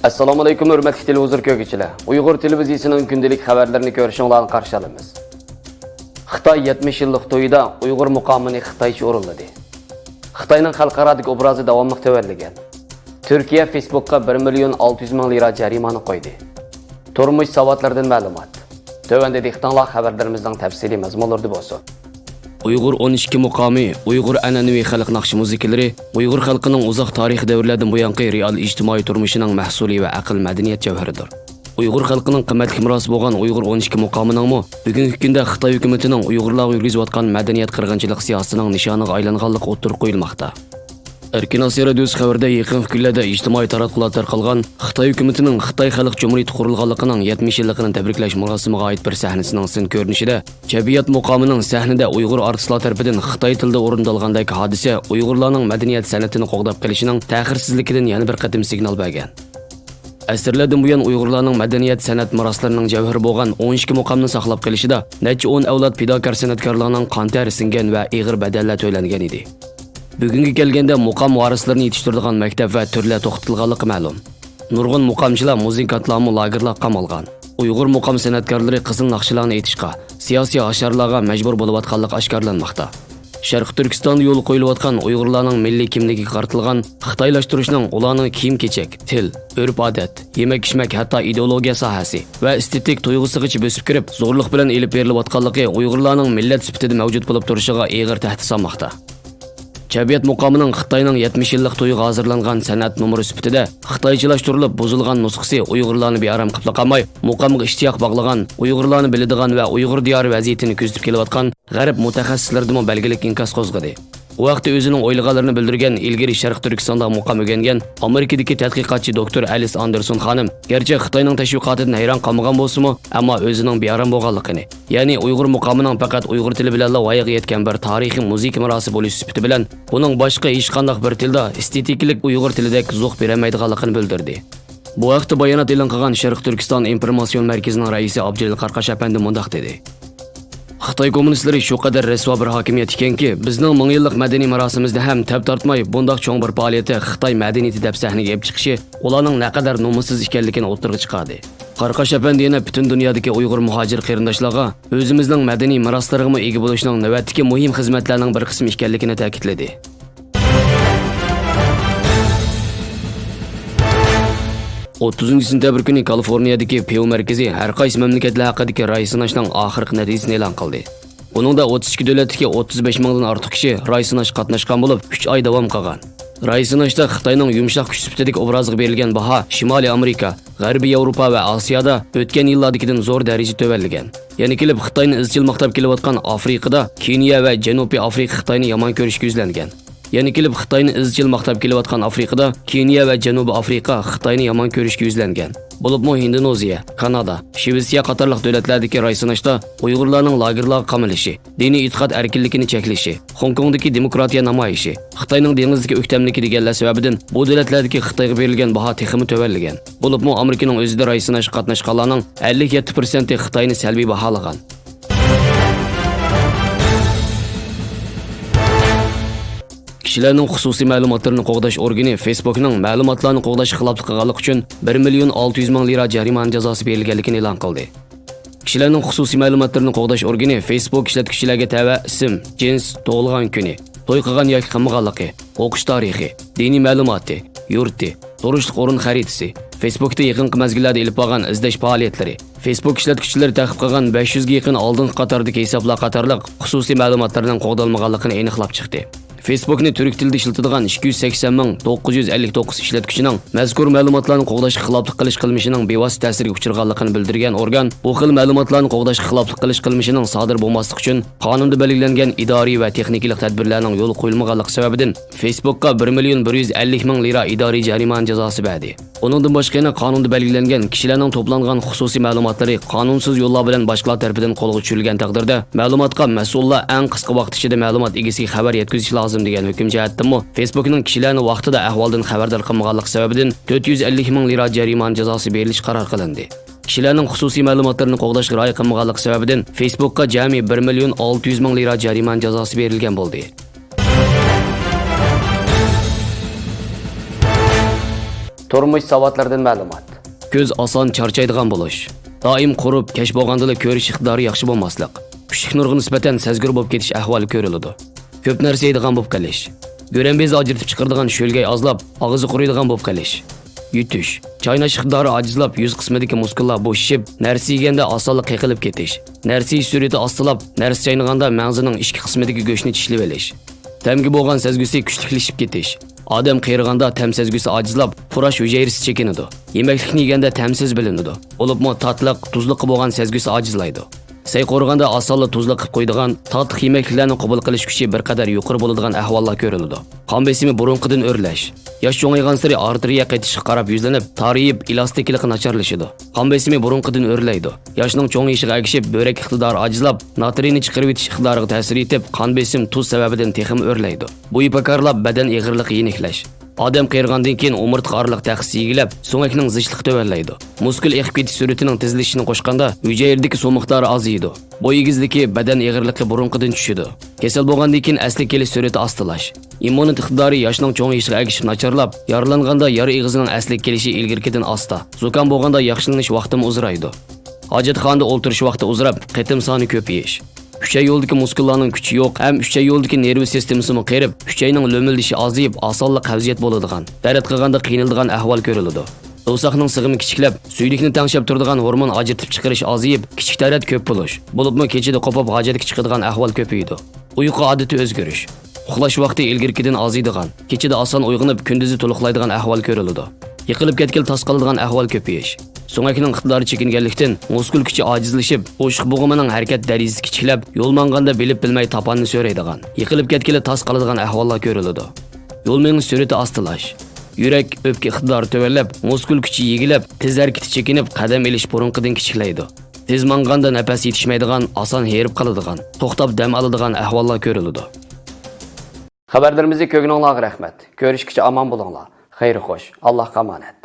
Assalomu alaykum hurmatli televizor ko'ruvchilar. Uyg'ur televiziyasining kundalik xabarlarini ko'rishinglarni qarshi olamiz. Xitoy 70 yillik to'yida Uyg'ur muqomini Xitoycha o'rinladi. Xitoyning xalqarodagi obrazi davomli tovanlagan. Turkiya Facebook'ga 1 million 600 ming lira jarimani qo'ydi. Turmush savatlardan ma'lumot. Tövəndə dehqonlar xabarlarimizning tafsiliy mazmunlarida bo'lsin. Uyg'ur 12 muqomi, Uyg'ur an'anaviy xalq naqsh musiqalari Uyg'ur xalqining uzoq tarix davrlaridan buyangi real ijtimoiy turmushining mahsuli va aql madaniyat javharidir. Uyg'ur xalqining qimmatli merosi bo'lgan Uyg'ur 12 muqomining bugungi kunda Xitoy hukumatining Uyg'urlarga yurgizayotgan madaniyat qirg'inchilik siyosatining nishoniga aylanganligi o'tirib qo'yilmoqda. Erkin Asiya radiosi xabarda yaqin kunlarda ijtimoiy taratqulat tarqalgan Xitoy hukumatining Xitoy Xalq Cumhuriyati qurilganligining 70 yilligini tabriklash murosimiga oid bir sahnasining sin ko'rinishida Jabiyat muqomining sahnada Uyg'ur artistlar tomonidan Xitoy tilida o'rindalgandagi hodisa Uyg'urlarning madaniyat san'atini qo'g'dab kelishining ta'xirsizligidan yana bir qatim signal bergan. Asrlardan buyon Uyg'urlarning madaniyat san'at meroslarining javhari bo'lgan 12 muqomni saqlab qolishida necha 10 avlod fidokor san'atkorlarning qon teri singan va ig'ir badallar to'langan edi. Bugungi kelganda muqom varislarini yetishtiradigan maktab va turlar to'xtatilganligi ma'lum. Nurg'un muqomchilar, muzikantlarni lagerlarga qamalgan. Uyg'ur muqom san'atkorlari qizil naqshlarni aytishga, siyosiy hasharlarga majbur bo'layotganligi oshkorlanmoqda. Sharq Turkistonda yo'l qo'yilayotgan Uyg'urlarning milliy kimligiga qaratilgan Xitoylashtirishning ularning kiyim-kechak, til, urf-odat, yemak-ichmak hatto ideologiya sohasi va estetik tuyg'usigacha bosib kirib, zo'rlik bilan elib berilayotganligi Uyg'urlarning millat sifatida mavjud bo'lib turishiga og'ir tahdid solmoqda. Jabiyat muqomining Xitoyning 70 yillik to'yiga hozirlangan san'at numeri sifatida Xitoychilashtirilib buzilgan nusxasi Uyg'urlarni bearam qilib qolmay, muqomga ishtiyoq bog'lagan, Uyg'urlarni biladigan va Uyg'ur diyori vaziyatini kuzatib kelayotgan g'arb mutaxassislardan belgilik inkas qo'zg'adi. U vaqtda o'zining o'ylaganlarini bildirgan ilgari Sharq Turkistonda muqom o'rgangan Amerikadagi tadqiqotchi doktor Alice Anderson xonim, garchi Xitoyning tashviqotidan hayron qolmagan bo'lsa-mu, ammo o'zining bearam bo'lganligini, ya'ni Uyg'ur muqomining faqat Uyg'ur tili bilan voyaga yetgan bir tarixiy musiqa merosi bo'lish sifati bilan buning boshqa hech qanday bir tilda estetiklik Uyg'ur tilidek zo'q bermaydiganligini bildirdi. Bu vaqtda bayonot e'lon qilgan Sharq Turkiston informatsion markazining raisi Abdul Qarqash apandi mundaq dedi: Xitoy kommunistlari shu qadar rasvo bir hokimiyat ekanki, bizning 1000 yillik madaniy merosimizda ham tab tortmay bundoq cho'ng bir faoliyati Xitoy madaniyati deb sahnaga olib chiqishi ularning naqadar nomussiz ekanligini o'tirg'i chiqadi. Qarqash apandi yana butun dunyodagi Uyg'ur muhojir qarindoshlarga o'zimizning madaniy meroslarga ega bo'lishning navbatdagi muhim xizmatlarning bir qismi ekanligini ta'kidladi. 30 sentabr kuni Kaliforniyadagi Pew markazi har qaysi mamlakatlar haqidagi ra'y sinashning oxirgi natijasini e'lon qildi. Buningda 32 davlatdagi 35 mingdan ortiq kishi ra'y sinash qatnashgan bo'lib, 3 oy davom qilgan. Ra'y sinashda Xitoyning yumshoq kuch sifatidagi obraziga berilgan baho Shimoliy Amerika, G'arbiy Yevropa va Osiyoda o'tgan yillardagidan zo'r darajada to'vanlagan. Yana kelib Xitoyni izchil maqtab kelayotgan Afrikada, Keniya va Janubiy Afrika Xitoyni yomon ko'rishga yuzlangan. Yana kelib Xitoyni izchil maqtab kelayotgan Afrikada, Keniya va Janubiy Afrika Xitoyni yomon ko'rishga yuzlangan. Bo'libmi Indoneziya, Kanada, Shvetsiya qatorliq davlatlardagi ra'y sinashda Uyg'urlarning lagerlarga qamalishi, diniy e'tiqod erkinligini cheklashi, Hong Kongdagi demokratiya namoyishi, Xitoyning dengizdagi o'ktamligi deganlar sababidan bu davlatlardagi Xitoyga berilgan baho texmi to'vanlagan. Bo'libmi Amerikaning o'zida ra'y sinash qatnashganlarning 57% Xitoyni salbiy baholagan. Kishilarning xususiy ma'lumotlarini qo'g'dash organi Facebookning ma'lumotlarni qo'g'dash xiloflik qilganlik uchun 1 million 600 ming lira jarimani jazosi berilganligini e'lon qildi. Kishilarning xususiy ma'lumotlarini qo'g'dash organi Facebook ishlatuvchilarga tava ism, jins, tug'ilgan kuni, to'y qilgan yoki qilmaganligi, o'qish tarixi, diniy ma'lumoti, yurti, turishlik o'rin xaritasi, Facebookda yaqinqi mazgillarda olib borgan izlash faoliyatlari, Facebook ishlatuvchilari ta'qib qilgan 500 ga yaqin oldingi qatordagi hisoblar qatorliq xususiy ma'lumotlarning qo'g'dalmaganligini aniqlab chiqdi. Facebookni turk tilida ishlatadigan 280.959 ishlatuvchining mazkur ma'lumotlarni qo'g'dashga xiloflik qilish qilmishining bevosita ta'siriga uchraganligini bildirgan organ, bu xil ma'lumotlarni qo'g'dashga xiloflik qilish qilmishining sodir bo'lmasligi uchun qonunda belgilangan idoriy va texnik tadbirlarning yo'l qo'yilmaganligi sababidan Facebookka 1 million 150 ming lira idoriy jarimani jazosi berdi. Uningdan boshqa yana qonunda belgilangan kishilarning to'plangan xususiy ma'lumotlari qonunsiz yo'llar bilan boshqalar tomonidan qo'lga tushirilgan taqdirda ma'lumotga mas'ullar eng qisqa vaqt ichida ma'lumot egasiga xabar yetkazish lozim degan hukm jihatdami Facebookning kishilarni vaqtida ahvoldan xabardor qilmaganligi sababidan 450 ming lira jarimani jazosi berilish qaror qilindi. Kishilarning xususiy ma'lumotlarini qo'g'dashga rioya qilmaganligi sababidan Facebookka jami 1 million 600 ming lira jarimani jazosi berilgan bo'ldi. Turmuş savatlardan ma'lumot. Ko'z oson charchaydigan bo'lish. Doim qurib, kech bo'lgandala ko'rish iqtidori yaxshi bo'lmaslik. Kuchlik nurga nisbatan sezgir bo'lib ketish ahvoli ko'riladi. Ko'p narsa yeydigan bo'lib qolish. Go'rambez ajritib chiqaradigan sho'lgay ozlab, og'izi quriydigan bo'lib qolish. Yutish. Chaynash iqtidori ajizlab, yuz qismidagi muskullar bo'shishib, narsa yeganda osonlik qiqilib ketish. Narsa surati ostilab, narsa chaynaganda mag'zining ichki qismidagi go'shtni tishlab olish. Tamga bo'lgan sezgusi kuchliklashib ketish. Odam qiyirganda tam sezgusi ajizlab, purash hujayrasi chekinadi. Yemeklikni yeganda tamsiz bilinadi. Bo'libmi tatliq, tuzliq bo'lgan sezgusi ajizlaydi. Say qo'rganda osonlik tuzliq qilib qo'ydigan tatliq yemeklarni qabul qilish kuchi bir qadar yuqori bo'ladigan ahvollar ko'riladi. Qon besimi burunqidan o'rlash. Yosh cho'ngaygan sari arteriya qaytishga qarab yuzlanib, tariyib, elastiklik nacharlashadi. Qon besimi burunqidan o'rlaydi. Yoshning cho'ngayishiga agishib, böbrek iqtidori ajizlab, natriyni chiqarib etish iqtidoriga ta'sir etib, qon besim tuz sababidan texim o'rlaydi. Bu ipakarlab badan ig'irligi yeniklash. Odam qiyirgandan keyin umurtqa orliq taxsi yigilab, so'ngakning zichligi tövallaydi. Muskul eqib ketish sur'atining tezlashishini qo'shganda, hujayrədagi suv miqdori ozaydi. Bu egizdagi badan ig'irligi burunqidan tushadi. Kasal bo'lgandan keyin asli kelish sur'ati ostilash. Immunitet iqtidori yoshning cho'ngayishiga agishib nacharlab, yaralanganda yara eg'izining asli kelishi ilgirkidan asta. Zukam bo'lganda yaxshilanish vaqtimi uzraydi. Hojatxonada o'tirish vaqti uzrab, qitim soni ko'payish. Üçay yo'ldagi muskullarning kuchi yo'q, ham üçay yo'ldagi nerv sistemasini qirib, üçayning lo'mildishi ozayib, osonlik qavziyat bo'ladigan, dard qilganda qiynaladigan ahvol ko'riladi. Do'saqning sig'imi kichiklab, suylikni tangshab turadigan hormon ajratib chiqarish ozayib, kichik dard ko'p bo'lish. Bo'libmi kechida qopab hojatga chiqadigan ahvol ko'paydi. Uyqu odati o'zgarish. Uxlash vaqti ilgirkidan ozaydigan, kechida oson uyg'onib, kunduzi to'liqlaydigan ahvol ko'riladi. Yiqilib ketgan tas qiladigan ahvol ko'payish. So'ngakning iqtidori chekinganlikdan muskul kuchi ojizlashib, o'shiq bo'g'imining harakat darajasi kichiklab, yo'l manganda bilib bilmay toponni so'raydigan, yiqilib ketgili tas qiladigan ahvollar ko'riladi. Yo'lning sur'ati ostilash. Yurak, o'pka iqtidori tövallab, muskul kuchi yegilab, tez harakati chekinib, qadam elish burunqidan kichiklaydi. Tez manganda nafas yetishmaydigan, oson herib qoladigan, to'xtab dam oladigan ahvollar ko'riladi. Xabarlarimizni ko'rganingizga rahmat. Ko'rishguncha omon bo'linglar. Xayr xo'sh. Allohga omonat.